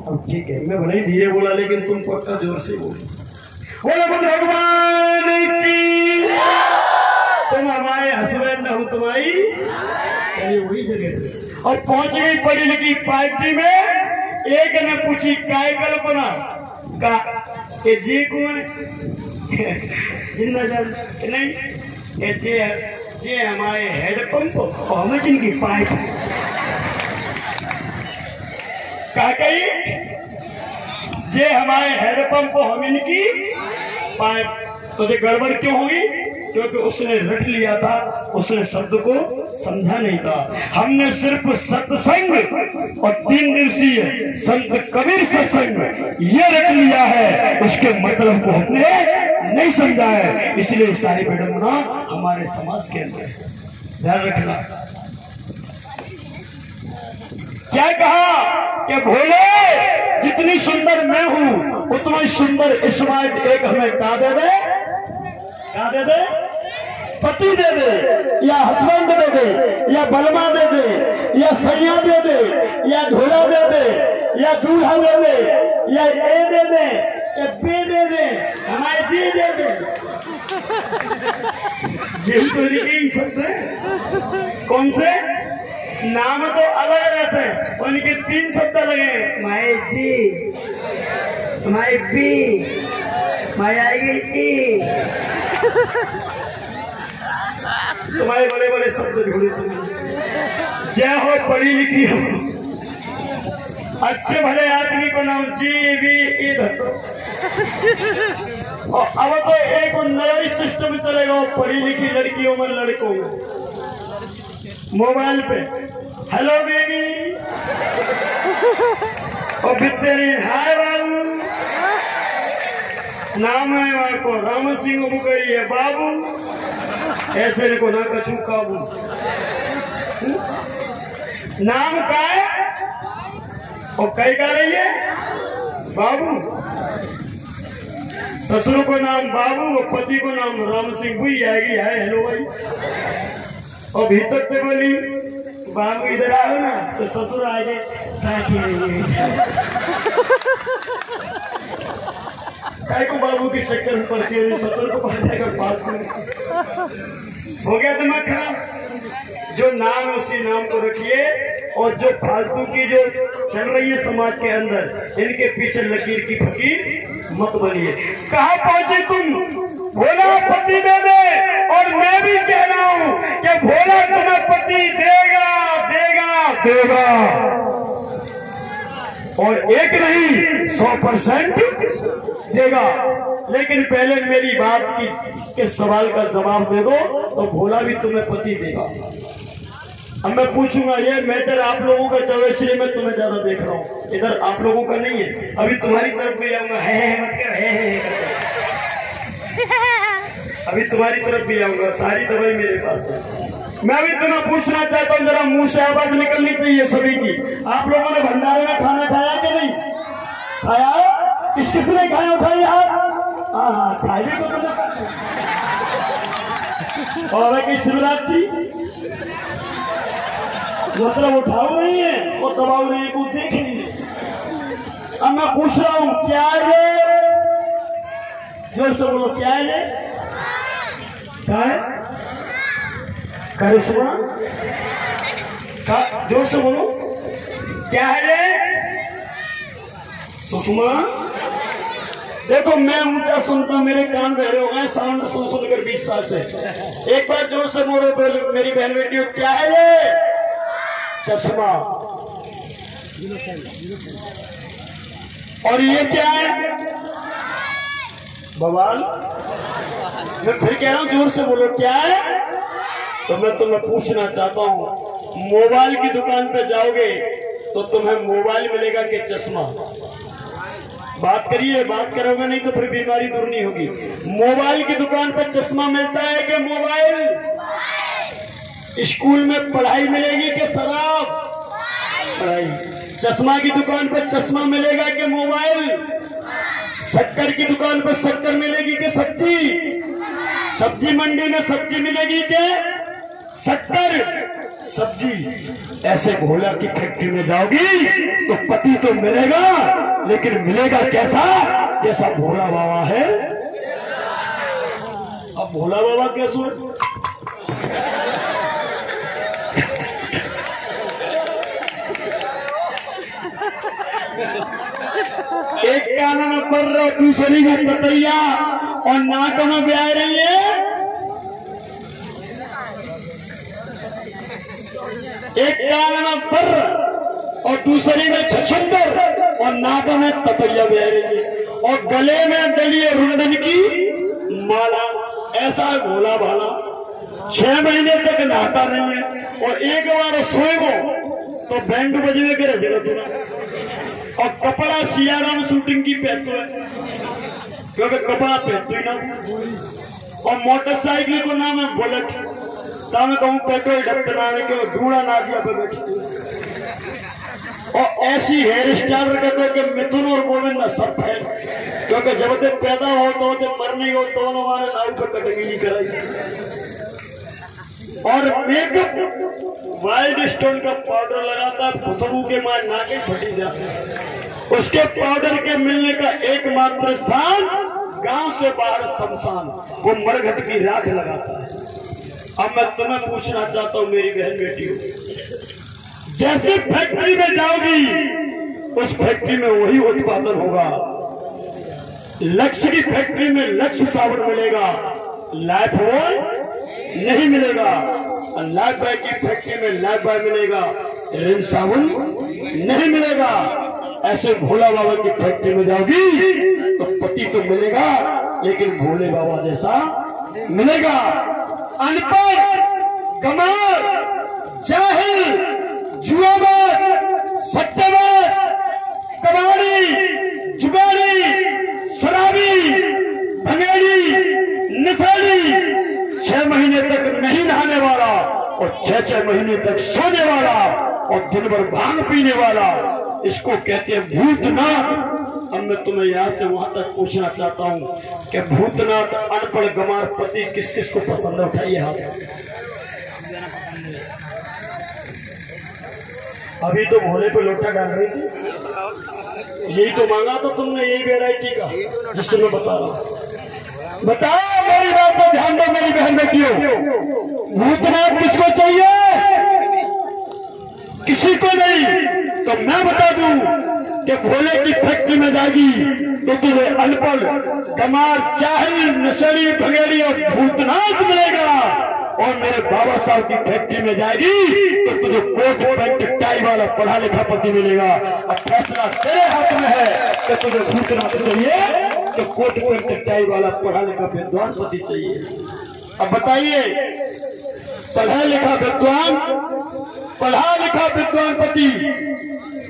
अब ठीक है, मैं भले ही धीरे बोला लेकिन तुम पक्का जोर से बोलो। बोलो भगवान की, तुम हमारे हस्बैंड हो, तुम्हारी चलिए वही जगह। और पहुंच गई पढ़ी लिखी पार्टी में। एक ने पूछी काय कल्पना का के जी कौन जिंदा जान नहीं के जे हमारे हेडपंप और हमें जिनकी पाइप का कही जे हमारे हेडपंप और हम इनकी पाइप। तो ये गड़बड़ क्यों हुई? क्योंकि उसने रट लिया था, उसने शब्द को समझा नहीं था। हमने सिर्फ सत्संग और 3 दिवसीय संत कबीर सत्संग ये रट लिया है, उसके मतलब को हमने नहीं समझा है। इसलिए सारी विडंबना हमारे समाज के अंदर है, ध्यान रखना। क्या कहा कि भोले जितनी सुंदर मैं हूं उतना ही सुंदर स्मार्ट एक हमें का दे दे, क्या दे दे? पति दे दे, या हस्बैंड दे दे, या बलमा दे दे, या सैया दे दे, या घोड़ा दे दे, या दूल्हा दे दे, या ए दे दे, या बे दे दे, हमारे जी दे दे। जी तो यही शब्द है। कौन से नाम तो अलग रहते हैं, उनके 3 शब्द लगे, माए जी, माए बी, माए आएगी। तुम्हारे बड़े बड़े शब्द ढूंढे तुम्हें। जय हो पढ़ी लिखी हो, अच्छे भले आदमी को नाम जी भी इधर तो। और अब तो एक नया ही सिस्टम चलेगा पढ़ी लिखी लड़कियों में लड़कों में। मोबाइल पे हेलो बेबी और बितेरी हाय बाबू, नाम है वहां को राम सिंह बुकरी है बाबू, ऐसे को ना कछू काबू। नाम का है और कई का रही है बाबू। ससुर को नाम बाबू और पति को नाम राम सिंह हुई आएगी। है हेलो भाई। और भीतर से बोली बाबू इधर आओ ना, तो ससुर आगे काय को बाबू के चक्कर में पड़ती है, ससुर को पड़ जाएगा बात हो गया दिमाग खराब। जो नाम है उसी नाम को रखिए, और जो फालतू की जो चल रही है समाज के अंदर, इनके पीछे लकीर की फकीर मत बनिए। कहाँ पहुंचे तुम? भोला पति दे दे, और मैं भी कह रहा हूं कि भोला तुम्हें पति देगा देगा देगा, और एक नहीं 100% देगा। लेकिन पहले मेरी बात के सवाल का जवाब दे दो तो भोला भी तुम्हें पति देगा। अब मैं पूछूंगा, ये मैटर आप लोगों का चल, इसलिए मैं तुम्हें ज्यादा देख रहा हूँ, इधर आप लोगों का नहीं है। अभी तुम्हारी तरफ भी आऊंगा, है मत कर, है अभी तुम्हारी तरफ भी आऊंगा, सारी दवाई मेरे पास है। मैं भी तुम्हें पूछना चाहता हूँ, जरा मुंह से आवाज निकलनी चाहिए सभी की। आप लोगों ने भंडारे में खाना खाया कि नहीं खाया? किस किसने खाया? उठाइए हाथ। हाँ खाइए को तुमने। और की शिवरात्रि मतलब उठाओ नहीं है और दबाओ नहीं को देख नहीं है। अब मैं पूछ रहा हूं क्या है? जोर से बोलो, क्या है? क्या है? करिश्मा का जोर से बोलो, क्या है? सुषमा। देखो मैं ऊंचा सुनता हूं, मेरे कान बहरे हो गए साउंड सुन सुनकर 20 साल से। एक बार जोर से बोलो मेरी बहन बेटियों, क्या है ये? चश्मा। और ये क्या है? बवाल। मैं फिर कह रहा हूं जोर से बोलो, क्या है? तो मैं तुम्हें पूछना चाहता हूं, मोबाइल की दुकान पे जाओगे तो तुम्हें मोबाइल मिलेगा कि चश्मा? बात करिए, बात करोगे नहीं तो फिर बीमारी दूर नहीं होगी। मोबाइल की दुकान पर चश्मा मिलता है कि मोबाइल? स्कूल में पढ़ाई मिलेगी कि शराब? पढ़ाई। चश्मा की दुकान पर चश्मा मिलेगा कि मोबाइल? शक्कर की दुकान पर शक्कर मिलेगी कि सब्जी? सब्जी मंडी में सब्जी मिलेगी कि शक्कर? सब्जी। ऐसे भोला की फैक्ट्री में जाओगी तो पति तो मिलेगा, लेकिन मिलेगा कैसा? जैसा भोला बाबा है। अब भोला बाबा कैसे है? एक कान में पड़ रहा, दूसरी में पतैया और नाक में ब्याह रही है। एक कान में पर और दूसरी में छछुंदर और नाक में ततैया बह रही है और गले में डली रुंडन की माला। ऐसा भोला भाला 6 महीने तक नहाता नहीं है और एक बार सोएगो तो बैंड बजवे के रजगा तुरा। और कपड़ा सियाराम शूटिंग की पहनतो है, क्योंकि कपड़ा पहनतो ही ना। और मोटरसाइकिल को नाम है बुलेट। मैं कहूँ पेट्रोल डपटनाने के ढूंढा ना दिया पे बैठी। और ऐसी हेयर स्टाइल कहते कि मिथुन और गोविंद न सब है, क्योंकि जब तक पैदा हो तो जब मरनी हो तो हमारे नाव पर कटगी नहीं कराई। और मेकअप वाइल्ड स्टोन का पाउडर लगाता, खुशबू के मार नाके फटी जाते हैं। उसके पाउडर के मिलने का एकमात्र स्थान गांव से बाहर शमशान, वो मरघट की राख लगाता है। अब मैं तुम्हें पूछना चाहता हूं मेरी बहन बेटियों, जैसे फैक्ट्री में जाओगी उस फैक्ट्री में वही उत्पादन होगा। लक्ष्य की फैक्ट्री में लक्ष्य साबुन मिलेगा, लाइफ बॉय नहीं मिलेगा। लाइफ बॉय की फैक्ट्री में लाइफ बॉय मिलेगा, रिंस साबुन नहीं मिलेगा। ऐसे भोला बाबा की फैक्ट्री में जाओगी तो पति तो मिलेगा, लेकिन भोले बाबा जैसा मिलेगा। अनपढ़, गंवार, जाहिल, जुआबाज, सट्टेबाज, कबाड़ी, जुगाड़ी, शराबी, भंगेड़ी, नशेड़ी, 6 महीने तक नहीं नहाने वाला और 6 महीने तक सोने वाला और दिन भर भांग पीने वाला, इसको कहते हैं भूतनाथ। अब मैं तुम्हें यहाँ से वहां तक पूछना चाहता हूँ कि भूतनाथ, अनपढ़, गंवार पति किस किस को पसंद है? उठाइए हाथ। अभी तो भोले पे लोटा डाल रही थी, यही तो मांगा था तुमने, यही वेराइटी का जिससे मैं बता रहा हूँ। बताओ मेरी बात पर ध्यान दो मेरी बहन बेटियों, भूतनाथ किसको चाहिए? किसी को नहीं। तो मैं बता दूं कि भोले की फैक्ट्री में जाएगी तो तुझे अनपढ़, गंवार, जाहिल, नशेड़ी, भंगेड़ी और भूतनाथ मिलेगा। और मेरे बाबा साहब की फैक्ट्री में जाएगी तो तुझे कोट पैंट टाई वाला पढ़ा लिखा पति मिलेगा। अब फैसला तेरे हाथ में है कि तुझे भूतनाथ चाहिए तो कोट पैंट टाई वाला पढ़ा लिखा विद्वान पति चाहिए। अब बताइए, पढ़ा लिखा विद्वान, पढ़ा लिखा विद्वान पति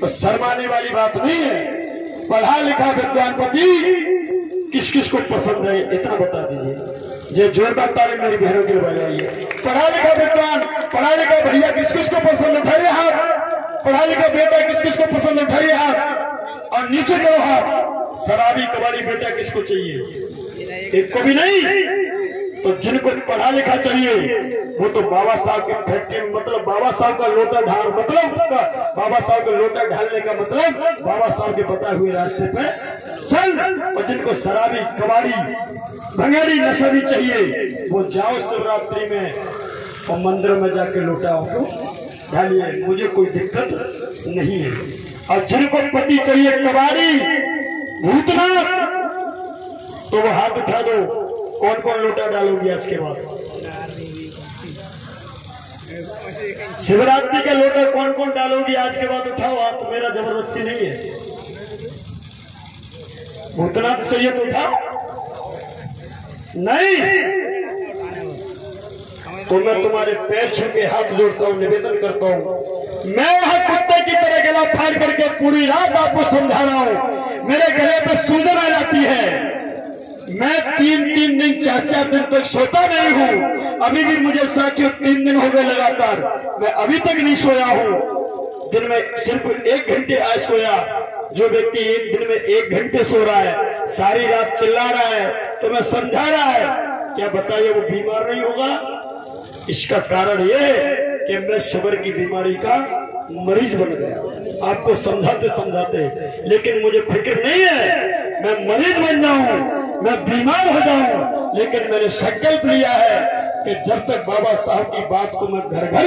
तो शर्माने वाली बात नहीं है। पढ़ा लिखा विद्वान पति किस किस को पसंद है इतना बता दीजिए। जो जोरदार ताली मेरी बहनों के लिए बजाइए। पढ़ा लिखा विद्वान, पढ़ा लिखा भैया किस किस को पसंद? उठाइए हाथ। पढ़ा लिखा बेटा किस किस को पसंद? उठाइए हाथ और नीचे करो हाथ। शराबी, कबाड़ी बेटा किसको चाहिए? एक को भी नहीं। तो जिनको पढ़ा लिखा चाहिए वो तो बाबा साहब के फैक्ट्री में, मतलब बाबा साहब का लोटा ढाल, मतलब बाबा साहब का लोटा ढालने का मतलब बाबा साहब के बताए हुए रास्ते पे चल। और जिनको शराबी, कबाड़ी, भंगेड़ी, नशेड़ी चाहिए वो जाओ शिवरात्रि में और मंदिर में जाके लोटा ढालिए, मुझे कोई दिक्कत नहीं है। और जिनको पति चाहिए कबाड़ी, भूतनाथ, तो वो हाथ उठा दो। कौन कौन लोटा डालोगी आज के बाद? शिवरात्रि का लोटा कौन कौन डालोगी आज के बाद? उठाओ हाथ, मेरा जबरदस्ती नहीं है। भूतनाथ चाहिए तो उठाओ। नहीं तो मैं तुम्हारे पैर छू के हाथ जोड़ता हूँ, निवेदन करता हूँ। मैं यहाँ कुत्ते की तरह गला फाड़ करके पूरी रात आपको समझा रहा हूँ। मेरे गले पे सूजन आ जाती है। मैं 3 दिन 4 दिन तक सोता नहीं हूँ। अभी भी मुझे साथियों 3 दिन हो गए लगातार, मैं अभी तक नहीं सोया हूँ। दिन में सिर्फ 1 घंटे आज सोया। जो व्यक्ति एक दिन में 1 घंटे सो रहा है, सारी रात चिल्ला रहा है, तो मैं समझा रहा है, क्या बताइए वो बीमार नहीं होगा? इसका कारण ये है कि मैं शुगर की बीमारी का मरीज बन गया। आपको समझाते समझाते, लेकिन मुझे फिक्र नहीं है मैं मरीज बन जाऊं, मैं बीमार हो जाऊं, लेकिन मैंने संकल्प लिया है कि जब तक बाबा साहब की बात को मैं घर घर